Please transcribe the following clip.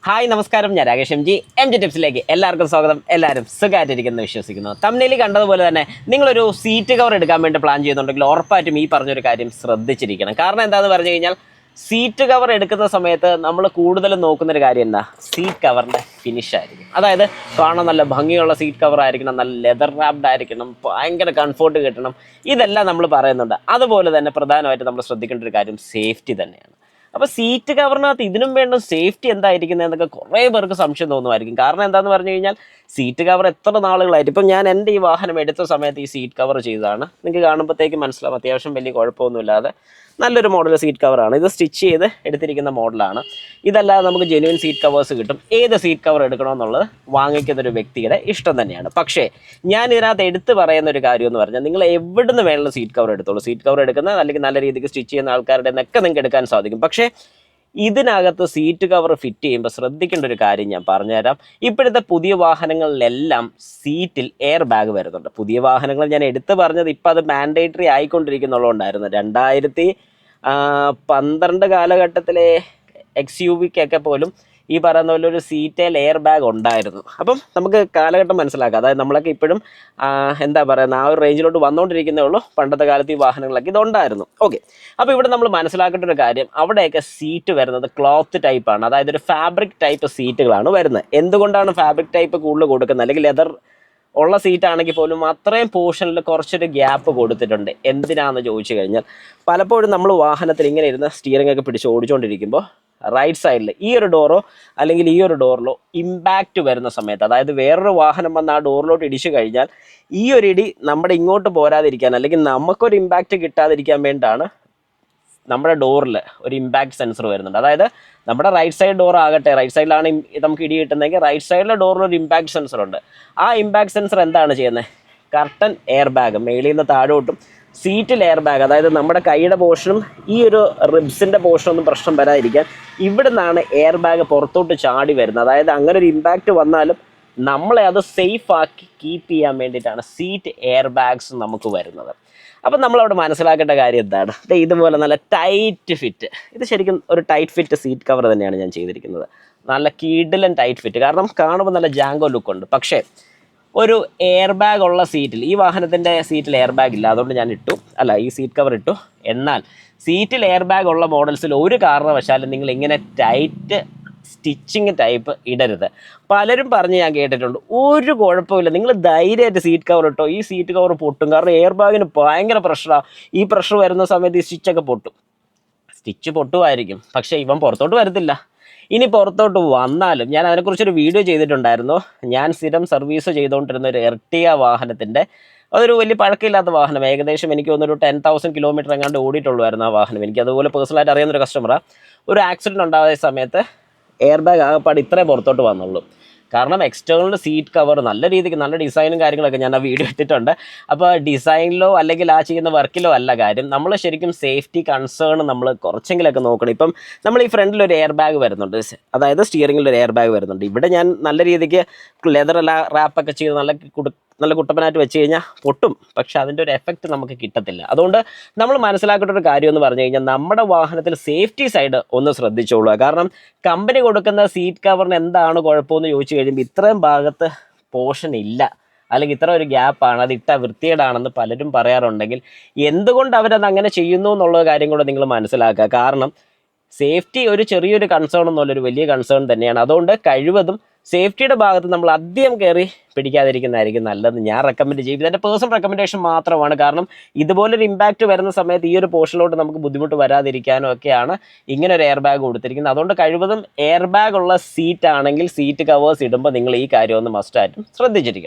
Hi നമസ്കാരം, ഞാൻ Rakesh M G ടിപ്സിലേക്ക് എല്ലാവർക്കും സ്വാഗതം. എല്ലാവരും സുഖമായിട്ടിരിക്കുന്നു വിശ്വസിക്കുന്നു. തംബ്നെയിൽ കണ്ടതുപോലെ തന്നെ നിങ്ങളൊരു സീറ്റ് കവർ എടുക്കാൻ വേണ്ടി പ്ലാൻ ചെയ്യുന്നുണ്ടെങ്കിൽ ഉറപ്പായിട്ടും ഈ പറഞ്ഞൊരു കാര്യം ശ്രദ്ധിച്ചിരിക്കണം. കാരണം എന്താണെന്ന് പറഞ്ഞു കഴിഞ്ഞാൽ സീറ്റ് കവർ എടുക്കുന്ന സമയത്ത് നമ്മൾ കൂടുതലും നോക്കുന്നൊരു കാര്യം എന്താ, സീറ്റ് കവറിൻ്റെ ഫിനിഷ് ആയിരിക്കും. അതായത് കാണാൻ നല്ല ഭംഗിയുള്ള സീറ്റ് കവർ ആയിരിക്കണം, നല്ല ലെതർ റാപ്ഡ് ആയിരിക്കണം, ഭയങ്കര കംഫോർട്ട് കിട്ടണം, ഇതെല്ലാം നമ്മൾ പറയുന്നുണ്ട്. അതുപോലെ തന്നെ പ്രധാനമായിട്ട് നമ്മൾ ശ്രദ്ധിക്കേണ്ട ഒരു കാര്യം സേഫ്റ്റി തന്നെയാണ്. അപ്പോൾ സീറ്റ് കവറിനകത്ത് ഇതിനും വേണ്ട സേഫ്റ്റി എന്തായിരിക്കുന്നത് എന്നൊക്കെ കുറേ പേർക്ക് സംശയം തോന്നുമായിരിക്കും. കാരണം എന്താണെന്ന് പറഞ്ഞു കഴിഞ്ഞാൽ സീറ്റ് കവർ എത്ര നാളുകളായിട്ട്, ഇപ്പം ഞാൻ എൻ്റെ ഈ വാഹനം എടുത്ത സമയത്ത് ഈ സീറ്റ് കവർ ചെയ്തതാണ്. നിങ്ങൾക്ക് കാണുമ്പോഴത്തേക്ക് മനസ്സിലാവും അത്യാവശ്യം വലിയ കുഴപ്പമൊന്നുമില്ലാതെ നല്ലൊരു മോഡൽ സീറ്റ് കവറാണ്. ഇത് സ്റ്റിച്ച് ചെയ്ത് എടുത്തിരിക്കുന്ന മോഡലാണ്. ഇതല്ലാതെ നമുക്ക് ജെന്യുവൻ സീറ്റ് കവേഴ്സ് കിട്ടും. ഏത് സീറ്റ് കവർ എടുക്കണമെന്നുള്ളത് വാങ്ങിക്കുന്നൊരു വ്യക്തിയുടെ ഇഷ്ടം തന്നെയാണ്. പക്ഷേ ഞാൻ ഇതിനകത്ത് എടുത്ത് പറയുന്ന ഒരു കാര്യം എന്ന് പറഞ്ഞാൽ, നിങ്ങൾ എവിടുന്ന് വേണമെങ്കിലും സീറ്റ് കവർ എടുത്തോളൂ. സീറ്റ് കവർ എടുക്കുന്ന അല്ലെങ്കിൽ നല്ല രീതിക്ക് സ്റ്റിച്ച് ചെയ്യുന്ന ആൾക്കാരുടെ നിന്നൊക്കെ നിങ്ങൾക്ക് എടുക്കാൻ സാധിക്കും. പക്ഷേ ഇതിനകത്ത് സീറ്റ് കവർ ഫിറ്റ് ചെയ്യുമ്പോൾ ശ്രദ്ധിക്കേണ്ട ഒരു കാര്യം ഞാൻ പറഞ്ഞുതരാം. ഇപ്പോഴത്തെ പുതിയ വാഹനങ്ങളിലെല്ലാം സീറ്റിൽ എയർ ബാഗ് വരുന്നുണ്ട്. പുതിയ വാഹനങ്ങൾ ഞാൻ എടുത്ത് പറഞ്ഞത് ഇപ്പം അത് മാൻഡേറ്ററി ആയിക്കൊണ്ടിരിക്കുന്നുള്ളതുകൊണ്ടായിരുന്നു. 2012 കാലഘട്ടത്തിലെ XUV-ക്കൊക്കെ പോലും ഈ പറയുന്ന പോലെ ഒരു സീറ്റേൽ എയർ ബാഗ് ഉണ്ടായിരുന്നു. അപ്പം നമുക്ക് കാലഘട്ടം മനസ്സിലാക്കാം. അതായത് നമ്മളൊക്കെ ഇപ്പോഴും എന്താ പറയുക, ആ ഒരു റേഞ്ചിലോട്ട് വന്നുകൊണ്ടിരിക്കുന്നേ ഉള്ളൂ. പണ്ടത്തെ കാലത്ത് ഈ വാഹനങ്ങളൊക്കെ ഇതുണ്ടായിരുന്നു. ഓക്കെ, അപ്പോൾ ഇവിടെ നമ്മൾ മനസ്സിലാക്കേണ്ട ഒരു കാര്യം, അവിടെയൊക്കെ സീറ്റ് വരുന്നത് ക്ലോത്ത് ടൈപ്പാണ്. അതായത് ഒരു ഫാബ്രിക് ടൈപ്പ് സീറ്റുകളാണ് വരുന്നത്. എന്തുകൊണ്ടാണ് ഫാബ്രിക് ടൈപ്പ് കൂടുതൽ കൊടുക്കുന്നത്? അല്ലെങ്കിൽ ലെതർ ഉള്ള സീറ്റാണെങ്കിൽ പോലും അത്രയും പോർഷനിൽ കുറച്ചൊരു ഗ്യാപ്പ് കൊടുത്തിട്ടുണ്ട്. എന്തിനാണെന്ന് ചോദിച്ചു കഴിഞ്ഞാൽ, പലപ്പോഴും നമ്മൾ വാഹനത്തിൽ ഇങ്ങനെ ഇരുന്ന് സ്റ്റിയറിംഗ് ഒക്കെ പിടിച്ച് ഓടിച്ചുകൊണ്ടിരിക്കുമ്പോൾ റൈറ്റ് സൈഡിൽ ഈ ഒരു ഡോറോ അല്ലെങ്കിൽ ഈ ഒരു ഡോറിലോ ഇമ്പാക്റ്റ് വരുന്ന സമയത്ത്, അതായത് വേറൊരു വാഹനം വന്ന് ആ ഡോറിലോട്ട് ഇടിച്ചു കഴിഞ്ഞാൽ ഈ ഒരു ഇടി നമ്മുടെ ഇങ്ങോട്ട് പോരാതിരിക്കാൻ അല്ലെങ്കിൽ നമുക്കൊരു ഇമ്പാക്റ്റ് കിട്ടാതിരിക്കാൻ വേണ്ടിയിട്ടാണ് നമ്മുടെ ഡോറിൽ ഒരു ഇമ്പാക്റ്റ് സെൻസർ വരുന്നുണ്ട്. അതായത് നമ്മുടെ റൈറ്റ് സൈഡ് ഡോർ ആകട്ടെ, റൈറ്റ് സൈഡിലാണ് നമുക്ക് ഇടി കിട്ടുന്നതെങ്കിൽ റൈറ്റ് സൈഡിലെ ഡോറിൽ ഒരു ഇമ്പാക്റ്റ് സെൻസർ ഉണ്ട്. ആ ഇമ്പാക്റ്റ് സെൻസർ എന്താണ് ചെയ്യുന്നത്? കർട്ടൻ എയർ ബാഗ്, മേളിൽ നിന്ന് താഴോട്ടും സീറ്റിൽ എയർ ബാഗ്, അതായത് നമ്മുടെ കൈയുടെ പോർഷനും ഈ ഒരു റിബ്സിൻ്റെ പോർഷനൊന്നും പ്രശ്നം വരാതിരിക്കാൻ ഇവിടെ നിന്നാണ് എയർ ബാഗ് പുറത്തോട്ട് ചാടി വരുന്നത്. അതായത് അങ്ങനെ ഒരു ഇമ്പാക്റ്റ് വന്നാലും നമ്മളെ അത് സേഫ് ആക്കി കീപ്പ് ചെയ്യാൻ വേണ്ടിയിട്ടാണ് സീറ്റ് എയർ ബാഗ്സ് നമുക്ക് വരുന്നത്. അപ്പം നമ്മളവിടെ മനസ്സിലാക്കേണ്ട കാര്യം എന്താണ്? ഇതുപോലെ നല്ല ടൈറ്റ് ഫിറ്റ്, ഇത് ശരിക്കും ഒരു ടൈറ്റ് ഫിറ്റ് സീറ്റ് കവർ തന്നെയാണ് ഞാൻ ചെയ്തിരിക്കുന്നത്. നല്ല കിടിലൻ ടൈറ്റ് ഫിറ്റ്, കാരണം കാണുമ്പോൾ നല്ല ജാങ്കോ ലുക്കുണ്ട്. പക്ഷേ ഒരു എയർ ബാഗ് ഉള്ള സീറ്റിൽ, ഈ വാഹനത്തിൻ്റെ സീറ്റിൽ എയർ ബാഗ് ഇല്ല, അതുകൊണ്ട് ഞാൻ ഈ സീറ്റ് കവർ ഇട്ടു. എന്നാൽ സീറ്റിൽ എയർ ബാഗ് ഉള്ള മോഡൽസിൽ ഒരു കാരണവശാലും നിങ്ങൾ ഇങ്ങനെ ടൈറ്റ് സ്റ്റിച്ചിങ് ടൈപ്പ് ഇടരുത്. പലരും പറഞ്ഞ് ഞാൻ കേട്ടിട്ടുണ്ട്, ഒരു കുഴപ്പമില്ല, നിങ്ങൾ ധൈര്യമായിട്ട് സീറ്റ് കവർ ഇട്ടോ, ഈ സീറ്റ് കവർ പൊട്ടും. കാരണം എയർ ബാഗിന് ഭയങ്കര പ്രഷറാണ്. ഈ പ്രഷർ വരുന്ന സമയത്ത് ഈ സ്റ്റിച്ചൊക്കെ പൊട്ടും. സ്റ്റിച്ച് പൊട്ടുമായിരിക്കും, പക്ഷേ ഇവൻ പുറത്തോട്ട് വരത്തില്ല. ഇനി പുറത്തോട്ട് വന്നാലും, ഞാൻ അതിനെക്കുറിച്ചൊരു വീഡിയോ ചെയ്തിട്ടുണ്ടായിരുന്നു. ഞാൻ സ്ഥിരം സർവീസ് ചെയ്തുകൊണ്ടിരുന്ന ഒരു എർട്ടിക വാഹനത്തിൻ്റെ, അതൊരു വലിയ പഴക്കമില്ലാത്ത വാഹനം, ഏകദേശം എനിക്ക് തോന്നുന്നൊരു 10,000 കിലോമീറ്റർ എങ്ങാണ്ട് ഓടിയിട്ടുള്ളായിരുന്നു ആ വാഹനം. എനിക്ക് അതുപോലെ പേഴ്സണലായിട്ട് അറിയുന്നൊരു കസ്റ്റമറാണ്. ഒരു ആക്സിഡൻറ്റ് ഉണ്ടായ സമയത്ത് എയർ ബാഗ് ആകെപ്പാട് ഇത്രേ പുറത്തോട്ട് വന്നുള്ളൂ. കാരണം എക്സ്റ്റേണൽ സീറ്റ് കവർ നല്ല രീതിക്ക് നല്ല ഡിസൈനും കാര്യങ്ങളൊക്കെ ഞാൻ ആ വീഡിയോ ഇട്ടിട്ടുണ്ട്. അപ്പോൾ ഡിസൈനിലോ അല്ലെങ്കിൽ ആ ചെയ്യുന്ന വർക്കിലോ അല്ല കാര്യം, നമ്മൾ ശരിക്കും സേഫ്റ്റി കൺസേൺ നമ്മൾ കുറച്ചെങ്കിലൊക്കെ നോക്കണം. ഇപ്പം നമ്മൾ ഈ ഫ്രണ്ടിലൊരു എയർ ബാഗ് വരുന്നുണ്ട്, അതായത് സ്റ്റിയറിംഗിൽ ഒരു എയർ ബാഗ് വരുന്നുണ്ട്. ഇവിടെ ഞാൻ നല്ല രീതിക്ക് ലെതർ റാപ്പൊക്കെ ചെയ്ത് നല്ല കുട്ടപ്പനായിട്ട് വെച്ച് കഴിഞ്ഞാൽ പൊട്ടും, പക്ഷെ അതിൻ്റെ ഒരു എഫക്റ്റ് നമുക്ക് കിട്ടത്തില്ല. അതുകൊണ്ട് നമ്മൾ മനസ്സിലാക്കേണ്ട ഒരു കാര്യം എന്ന് പറഞ്ഞു കഴിഞ്ഞാൽ, നമ്മുടെ വാഹനത്തിൽ സേഫ്റ്റി സൈഡ് ഒന്ന് ശ്രദ്ധിച്ചോളുക. കാരണം കമ്പനി കൊടുക്കുന്ന സീറ്റ് കവറിന് എന്താണ് കുഴപ്പമെന്ന് ചോദിച്ചു കഴിയുമ്പോൾ, ഇത്രയും ഭാഗത്ത് പോർഷൻ ഇല്ല, അല്ലെങ്കിൽ ഇത്ര ഒരു ഗ്യാപ്പാണ്, അത് ഇട്ട വൃത്തികേടാണെന്ന് പലരും പറയാറുണ്ടെങ്കിൽ എന്തുകൊണ്ട് അവരത് അങ്ങനെ ചെയ്യുന്നു എന്നുള്ള കാര്യം കൂടെ നിങ്ങൾ മനസ്സിലാക്കുക. കാരണം സേഫ്റ്റി ഒരു ചെറിയൊരു കൺസേൺ എന്നുള്ളൊരു വലിയ കൺസേൺ തന്നെയാണ്. അതുകൊണ്ട് കഴിവതും സേഫ്റ്റിയുടെ ഭാഗത്ത് നമ്മൾ അധികം കയറി പിടിക്കാതിരിക്കുന്നതായിരിക്കും നല്ലത്. ഞാൻ റെക്കമെൻഡ് ചെയ്യും, ഇതെൻ്റെ പേഴ്സണൽ റെക്കമെൻഡേഷൻ മാത്രമാണ്. കാരണം ഇതുപോലൊരു ഇമ്പാക്റ്റ് വരുന്ന സമയത്ത് ഈ ഒരു പോർഷനിലോട്ട് നമുക്ക് ബുദ്ധിമുട്ട് വരാതിരിക്കാനും ഒക്കെയാണ് ഇങ്ങനെ ഒരു എയർ ബാഗ് കൊടുത്തിരിക്കുന്നത്. അതുകൊണ്ട് കഴിവതും എയർ ബാഗ് ഉള്ള സീറ്റ് ആണെങ്കിൽ സീറ്റ് കവേഴ്സ് ഇടുമ്പോൾ നിങ്ങൾ ഈ കാര്യം ഒന്ന് മസ്റ്റായിട്ടും ശ്രദ്ധിച്ചിരിക്കണം.